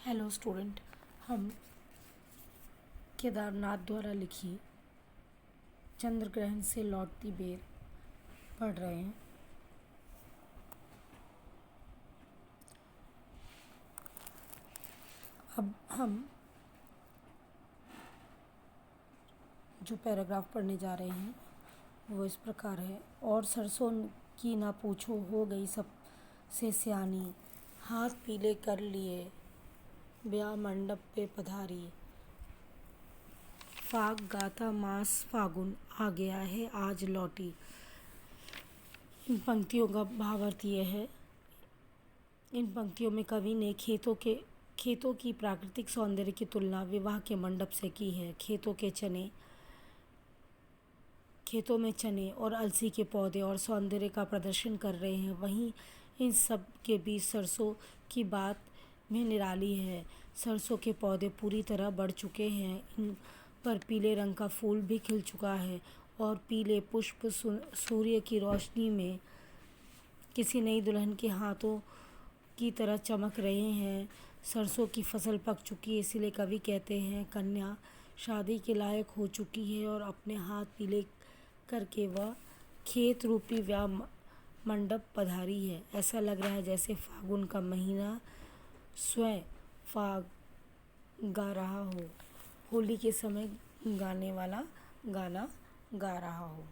Hello student. हम केदारनाथ द्वारा लिखी चंद्र ग्रहण से लौटती बेर पढ़ रहे हैं। अब हम जो पैराग्राफ पढ़ने जा रहे हैं वो इस प्रकार है। और सरसों की ना पूछो, हो गई सबसे सियानी, हाथ पीले कर लिए ब्याह मंडप पे पधारी, फाग गाता मास फागुन, आ गया है आज लौटी। इन पंक्तियों का भावार्थ ये है। इन पंक्तियों में कवि ने खेतों की प्राकृतिक सौंदर्य की तुलना विवाह के मंडप से की है। खेतों में चने और अलसी के पौधे और सौंदर्य का प्रदर्शन कर रहे हैं। वहीं इन सब के बीच सरसों की बात में निराली है। सरसों के पौधे पूरी तरह बढ़ चुके हैं, इन पर पीले रंग का फूल भी खिल चुका है और पीले पुष्प सूर्य की रोशनी में किसी नई दुल्हन के हाथों की तरह चमक रहे हैं। सरसों की फसल पक चुकी है, इसीलिए कवि कहते हैं कन्या शादी के लायक हो चुकी है और अपने हाथ पीले करके वह खेत रूपी व्याह मंडप पधारी है। ऐसा लग रहा है जैसे फागुन का महीना स्वयं फाग गा रहा हो, होली के समय गाने वाला गाना गा रहा हो।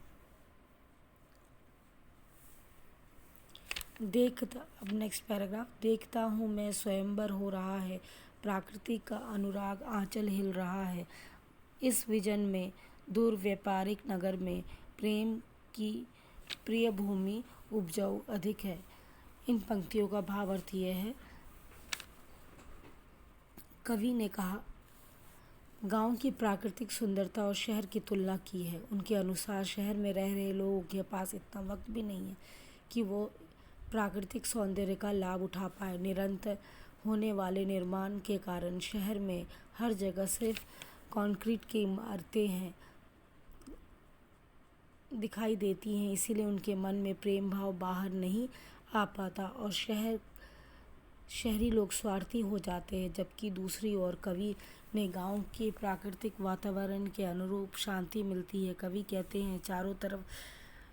अब नेक्स्ट पैराग्राफ। देखता हूँ मैं स्वयंवर हो रहा है, प्रकृति का अनुराग आंचल हिल रहा है। इस विजन में दूर व्यापारिक नगर में प्रेम की प्रिय भूमि उपजाऊ अधिक है। इन पंक्तियों का भावार्थ यह है। कवि ने कहा गांव की प्राकृतिक सुंदरता और शहर की तुलना की है। उनके अनुसार शहर में रह रहे लोगों के पास इतना वक्त भी नहीं है कि वो प्राकृतिक सौंदर्य का लाभ उठा पाए। निरंतर होने वाले निर्माण के कारण शहर में हर जगह सिर्फ कंक्रीट की इमारतें दिखाई देती हैं, इसीलिए उनके मन में प्रेम भाव बाहर नहीं आ पाता और शहरी लोग स्वार्थी हो जाते हैं। जबकि दूसरी ओर कवि ने गांव के प्राकृतिक वातावरण के अनुरूप शांति मिलती है। कवि कहते हैं चारों तरफ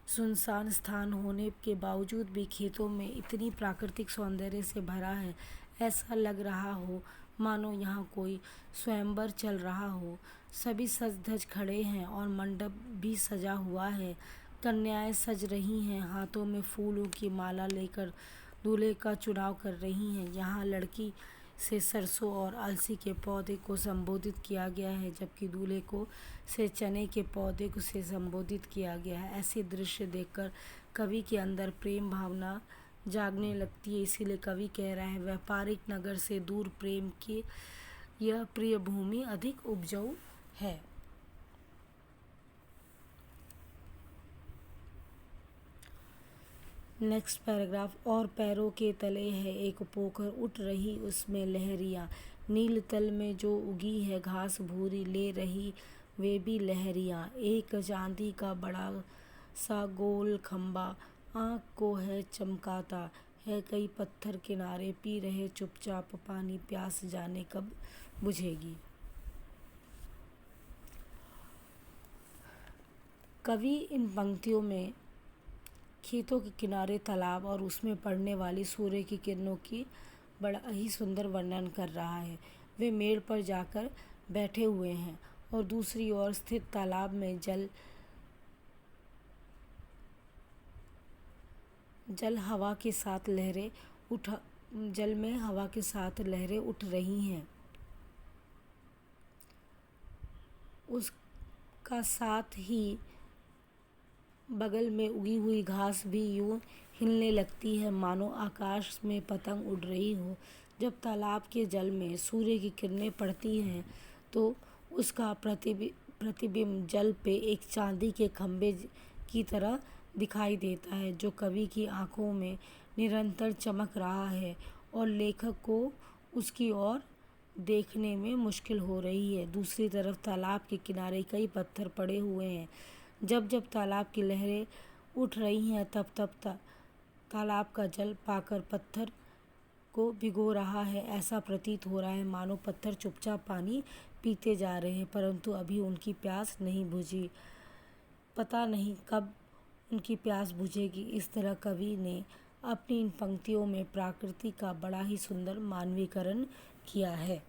सुनसान स्थान होने के बावजूद भी खेतों में इतनी प्राकृतिक सौंदर्य से भरा है, ऐसा लग रहा हो मानो यहाँ कोई स्वयंवर चल रहा हो। सभी सज धज खड़े हैं और मंडप भी सजा हुआ है। कन्याएं सज रही हैं, हाथों में फूलों की माला लेकर दूल्हे का चुनाव कर रही हैं। यहाँ लड़की से सरसों और अलसी के पौधे को संबोधित किया गया है, जबकि दूल्हे को से चने के पौधे को से संबोधित किया गया है। ऐसे दृश्य देखकर कवि के अंदर प्रेम भावना जागने लगती है। इसीलिए कवि कह रहा है व्यापारिक नगर से दूर प्रेम की यह प्रिय भूमि अधिक उपजाऊ है। Next paragraph. और पैरों के तले है एक पोखर, उठ रही उसमें लहरियाँ, नील तल में जो उगी है घास भूरी, ले रही वे भी लहरियाँ। एक चांदी का बड़ा सा गोल खंबा आँख को है चमकाता है, कई पत्थर किनारे पी रहे चुपचाप पानी, प्यास जाने कब बुझेगी। कवि इन पंक्तियों में खेतों के किनारे तालाब और उसमें पड़ने वाली सूर्य की किरणों की बड़ा ही सुंदर वर्णन कर रहा है। वे मेड़ पर जाकर बैठे हुए हैं और दूसरी ओर स्थित तालाब में जल हवा के साथ लहरें उठ रही हैं। उसका साथ ही बगल में उगी हुई घास भी यूं हिलने लगती है मानो आकाश में पतंग उड़ रही हो। जब तालाब के जल में सूर्य की किरणें पड़ती हैं तो उसका प्रतिबिंब जल पे एक चांदी के खंभे की तरह दिखाई देता है, जो कवि की आंखों में निरंतर चमक रहा है और लेखक को उसकी ओर देखने में मुश्किल हो रही है। दूसरी तरफ तालाब के किनारे कई पत्थर पड़े हुए हैं। जब जब तालाब की लहरें उठ रही हैं तब तब तालाब का जल पाकर पत्थर को भिगो रहा है। ऐसा प्रतीत हो रहा है मानो पत्थर चुपचाप पानी पीते जा रहे हैं, परंतु अभी उनकी प्यास नहीं बुझी। पता नहीं कब उनकी प्यास बुझेगी। इस तरह कवि ने अपनी इन पंक्तियों में प्रकृति का बड़ा ही सुंदर मानवीकरण किया है।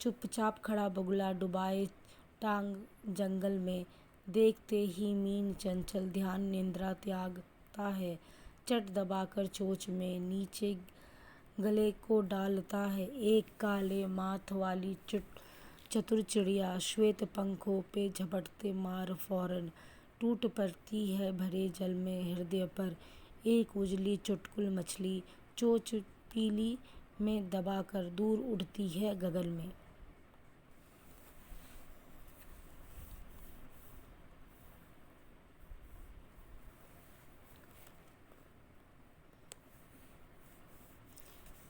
चुपचाप खड़ा बगुला डुबाए टांग जंगल में, देखते ही मीन चंचल ध्यान निद्रा त्यागता है। चट दबाकर चोंच में नीचे गले को डालता है। एक काले माथ वाली चतुर चिड़िया श्वेत पंखों पे झपटते मार फौरन टूट पड़ती है भरे जल में हृदय पर। एक उजली चुटकुल मछली चोंच पीली में दबाकर दूर उड़ती है गगन में।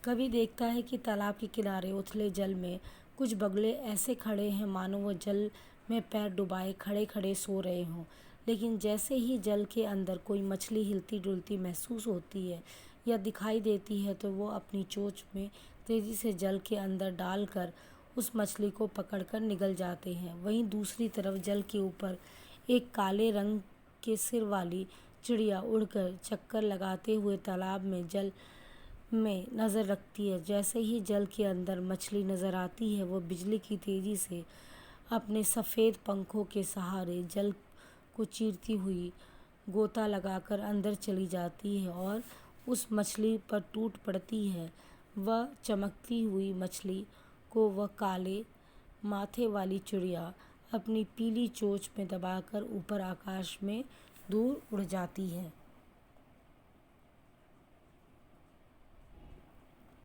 कवि देखता है कि तालाब के किनारे उथले जल में कुछ बगुले ऐसे खड़े हैं मानो वो जल में पैर डुबाए खड़े खड़े सो रहे हों। लेकिन जैसे ही जल के अंदर कोई मछली हिलती डुलती महसूस होती है या दिखाई देती है, तो वो अपनी चोंच में तेजी से जल के अंदर डालकर उस मछली को पकड़कर निगल जाते हैं। वहीं दूसरी तरफ जल के ऊपर एक काले रंग के सिर वाली चिड़िया उड़कर चक्कर लगाते हुए तालाब में जल में नज़र रखती है। जैसे ही जल के अंदर मछली नज़र आती है, वो बिजली की तेज़ी से अपने सफ़ेद पंखों के सहारे जल को चीरती हुई गोता लगाकर अंदर चली जाती है और उस मछली पर टूट पड़ती है। वह चमकती हुई मछली को वह काले माथे वाली चिड़िया अपनी पीली चोंच में दबाकर ऊपर आकाश में दूर उड़ जाती है।